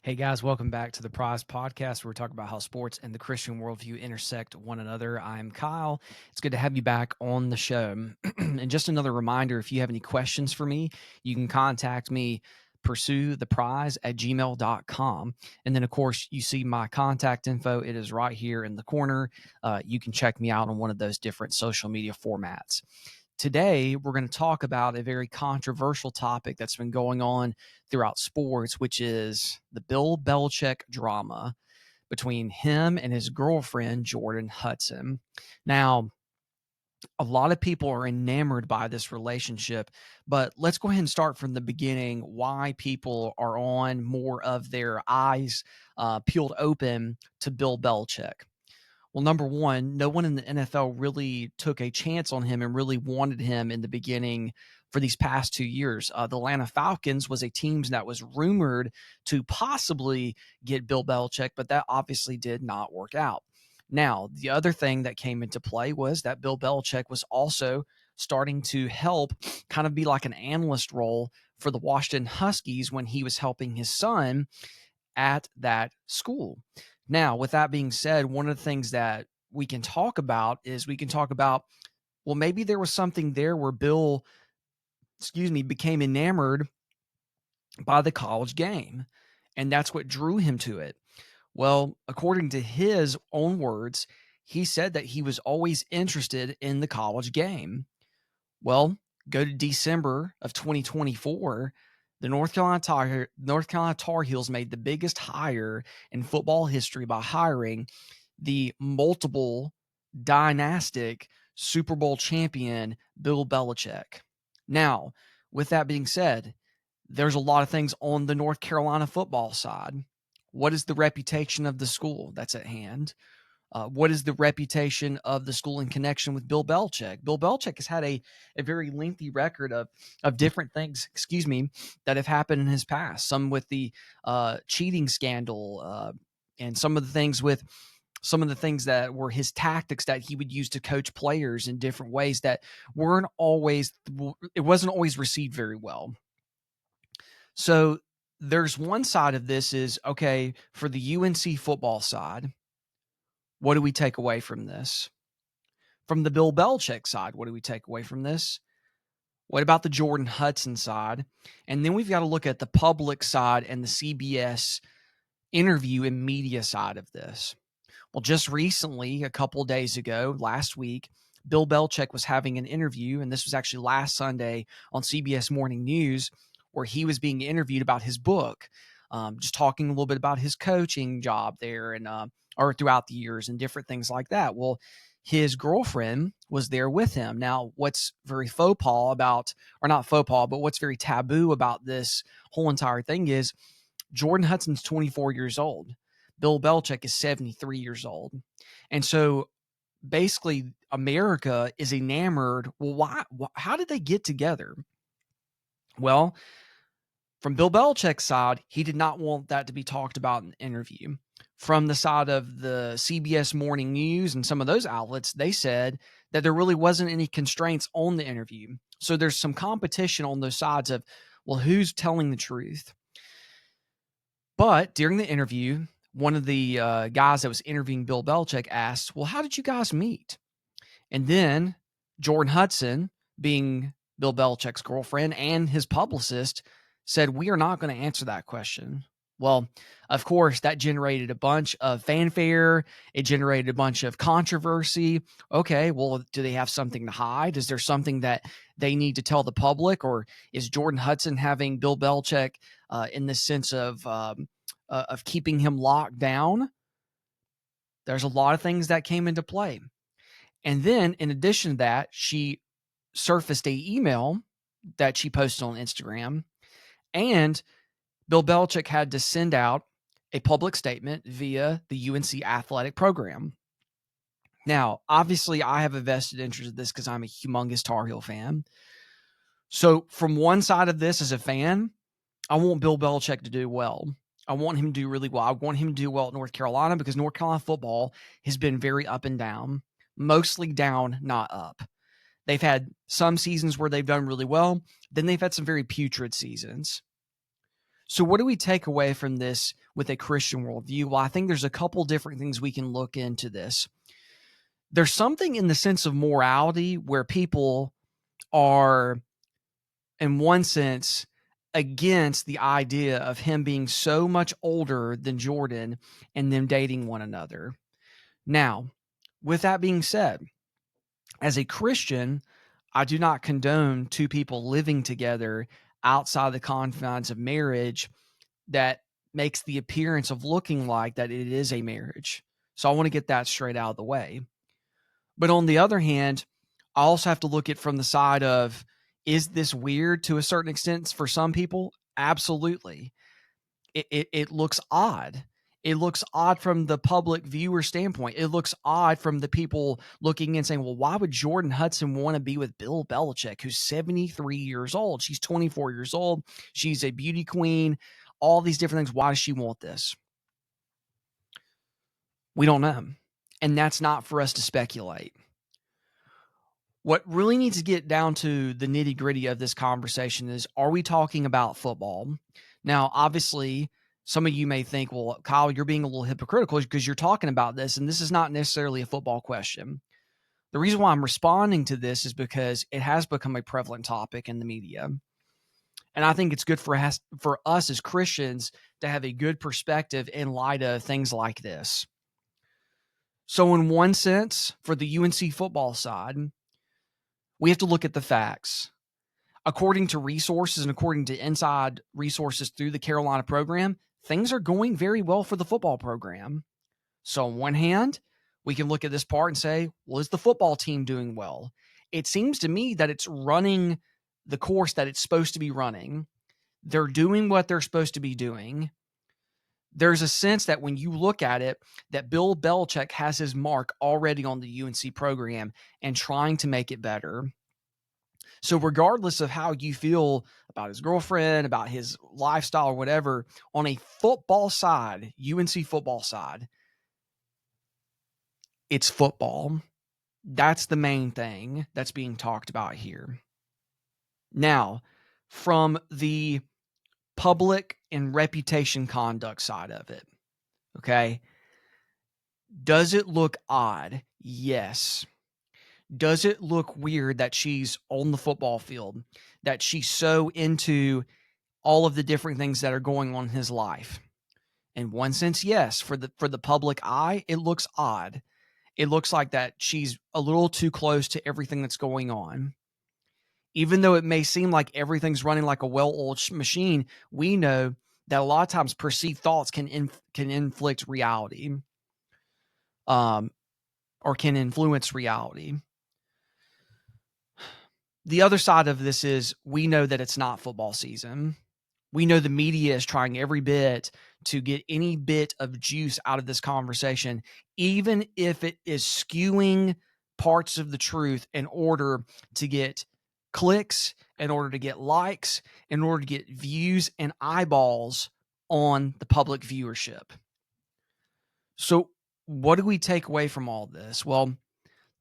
Hey guys, welcome back to the Prize Podcast, where we talk about how sports and the Christian worldview intersect one another. I'm Kyle. It's good to have you back on the show. And just another reminder, if you have any questions for me, you can contact me, pursuetheprize@gmail.com. And then, of course, you see my contact info. It is right here in the corner. You can check me out on one of those different social media formats. Today, we're going to talk about a very controversial topic that's been going on throughout sports, which is the Bill Belichick drama between him and his girlfriend, Jordan Hudson. Now, a lot of people are enamored by this relationship, but let's go ahead and start from the beginning why people are on more of their eyes peeled open to Bill Belichick. Well, number one, no one in the NFL really took a chance on him and really wanted him in the beginning for these past 2 years. The Atlanta Falcons was a team that was rumored to possibly get Bill Belichick, but that obviously did not work out. Now, the other thing that came into play was that Bill Belichick was also starting to help kind of be like an analyst role for the Washington Huskies when he was helping his son at that school. Now, with that being said, one of the things that we can talk about is well, maybe there was something there where Bill, became enamored by the college game, and that's what drew him to it. Well, according to his own words, he said that he was always interested in the college game. Well, go to December of 2024. The North Carolina Tar Heels made the biggest hire in football history by hiring the multiple dynastic Super Bowl champion Bill Belichick. Now, with that being said, there's a lot of things on the North Carolina football side. What is the reputation of the school that's at hand? What is the reputation of the school in connection with Bill Belichick? Bill Belichick has had a very lengthy record of different things, that have happened in his past. Some with the cheating scandal, and some of the things that were his tactics that he would use to coach players in different ways that it wasn't always received very well. So there's one side of this is okay for the UNC football side. What do we take away from this? From the Bill Belichick side, what do we take away from this? What about the Jordan Hudson side? And then we've got to look at the public side and the CBS interview and media side of this. Well, just recently, a couple of days ago, last week, Bill Belichick was having an interview, and this was actually last Sunday on CBS Morning News, where he was being interviewed about his book, just talking a little bit about his coaching job there and or throughout the years and different things like that. Well, his girlfriend was there with him. Now, what's very faux pas about, or not faux pas, but what's very taboo about this whole entire thing is Jordan Hudson's 24 years old. Bill Belichick is 73 years old. And so basically America is enamored. Well, why? How did they get together? Well, from Bill Belichick's side, he did not want that to be talked about in the interview. From the side of the CBS Morning News and some of those outlets, they said that there really wasn't any constraints on the interview. So there's some competition on those sides of, well, who's telling the truth? But during the interview, one of the guys that was interviewing Bill Belichick asked, well, how did you guys meet? And then Jordan Hudson, being Bill Belichick's girlfriend and his publicist, said, we are not going to answer that question. Well, of course, that generated a bunch of fanfare. It generated a bunch of controversy. Okay, well, do they have something to hide? Is there something that they need to tell the public? Or is Jordan Hudson having Bill Belichick in the sense of keeping him locked down? There's a lot of things that came into play. And then, in addition to that, she surfaced a email that she posted on Instagram, and Bill Belichick had to send out a public statement via the UNC athletic program. Now, obviously, I have a vested interest in this because I'm a humongous Tar Heel fan. So, from one side of this as a fan, I want Bill Belichick to do well. I want him to do really well. I want him to do well at North Carolina because North Carolina football has been very up and down, mostly down, not up. They've had some seasons where they've done really well. Then they've had some very putrid seasons. So, what do we take away from this with a Christian worldview? Well, I think there's a couple different things we can look into this. There's something in the sense of morality where people are, in one sense, against the idea of him being so much older than Jordan and them dating one another. Now, with that being said, as a Christian, I do not condone two people living together outside the confines of marriage that makes the appearance of looking like that it is a marriage. So I want to get that straight out of the way. But on the other hand, I also have to look at from the side of, is this weird to a certain extent for some people? Absolutely. It looks odd. It looks odd from the public viewer standpoint. It looks odd from the people looking and saying, well, why would Jordan Hudson want to be with Bill Belichick, who's 73 years old? She's 24 years old. She's a beauty queen, all these different things. Why does she want this? We don't know. And that's not for us to speculate. What really needs to get down to the nitty gritty of this conversation is, are we talking about football? Now, obviously, some of you may think, well, Kyle, you're being a little hypocritical because you're talking about this, and this is not necessarily a football question. The reason why I'm responding to this is because it has become a prevalent topic in the media. And I think it's good for us as Christians to have a good perspective in light of things like this. So in one sense, for the UNC football side, we have to look at the facts. According to resources and according to inside resources through the Carolina program, things are going very well for the football program. So on one hand, we can look at this part and say, well, is the football team doing well? It seems to me that it's running the course that it's supposed to be running. They're doing what they're supposed to be doing. There's a sense that when you look at it, that Bill Belichick has his mark already on the UNC program and trying to make it better. So regardless of how you feel about his girlfriend, about his lifestyle or whatever, on a football side, UNC football side, it's football. That's the main thing that's being talked about here. Now, from the public and reputation conduct side of it, okay, does it look odd? Yes. Does it look weird that she's on the football field, that she's so into all of the different things that are going on in his life? In one sense, yes. For the public eye, it looks odd. It looks like that she's a little too close to everything that's going on. Even though it may seem like everything's running like a well-oiled machine, we know that a lot of times perceived thoughts can inflict reality, or can influence reality. The other side of this is, we know that it's not football season. We know the media is trying every bit to get any bit of juice out of this conversation, even if it is skewing parts of the truth in order to get clicks, in order to get likes, in order to get views and eyeballs on the public viewership. So what do we take away from all this? Well,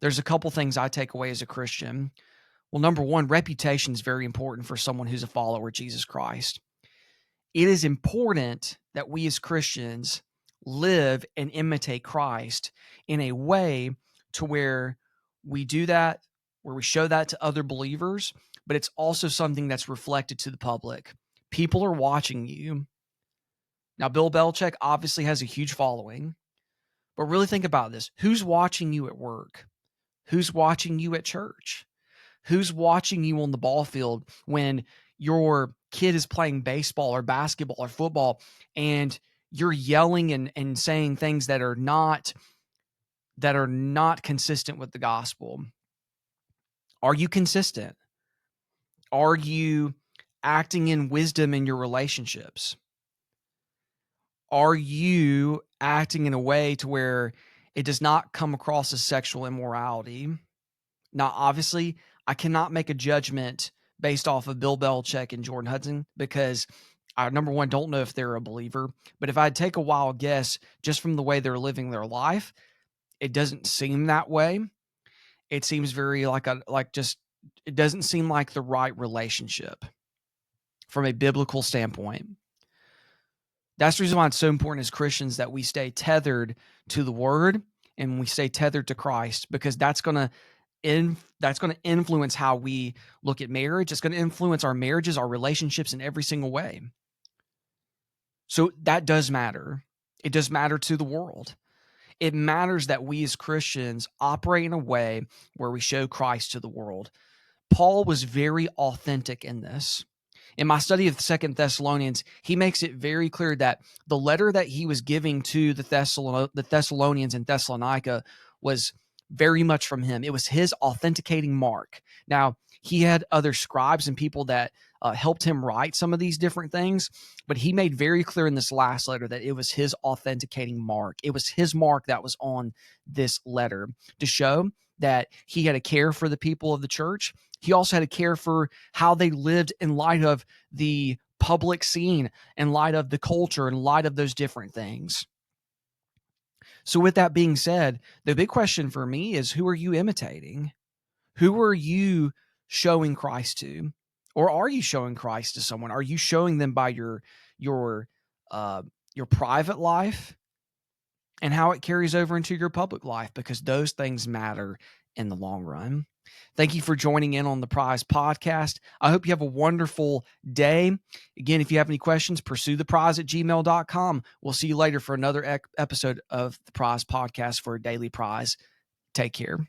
there's a couple things I take away as a Christian. Well, number one, reputation is very important for someone who's a follower of Jesus Christ. It is important that we as Christians live and imitate Christ in a way to where we do that, where we show that to other believers, but it's also something that's reflected to the public. People are watching you. Now, Bill Belichick obviously has a huge following, but really think about this. Who's watching you at work? Who's watching you at church? Who's watching you on the ball field when your kid is playing baseball or basketball or football and you're yelling and saying things that are not consistent with the gospel? Are you consistent? Are you acting in wisdom in your relationships? Are you acting in a way to where it does not come across as sexual immorality? Now, obviously, I cannot make a judgment based off of Bill Belichick and Jordan Hudson because I, number one, don't know if they're a believer. But if I'd take a wild guess just from the way they're living their life, it doesn't seem that way. It seems very it doesn't seem like the right relationship from a biblical standpoint. That's the reason why it's so important as Christians that we stay tethered to the Word and we stay tethered to Christ, because that's going to influence how we look at marriage. It's going to influence our marriages, our relationships in every single way. So that does matter. It does matter to the world. It matters that we as Christians operate in a way where we show Christ to the world. Paul was very authentic in this. In my study of Second Thessalonians, he makes it very clear that the letter that he was giving to the Thessalonians in Thessalonica was very much from him. It was his authenticating mark. Now, he had other scribes and people that helped him write some of these different things, but he made very clear in this last letter that it was his authenticating mark. It was his mark that was on this letter to show that he had a care for the people of the church. He also had a care for how they lived in light of the public scene, in light of the culture, in light of those different things. So with that being said, the big question for me is, who are you imitating? Who are you showing Christ to? Or are you showing Christ to someone? Are you showing them by your private life and how it carries over into your public life? Because those things matter in the long run. Thank you for joining in on the Prize Podcast. I hope you have a wonderful day. Again, if you have any questions, pursuetheprize@gmail.com. We'll see you later for another episode of the Prize Podcast for a daily prize. Take care.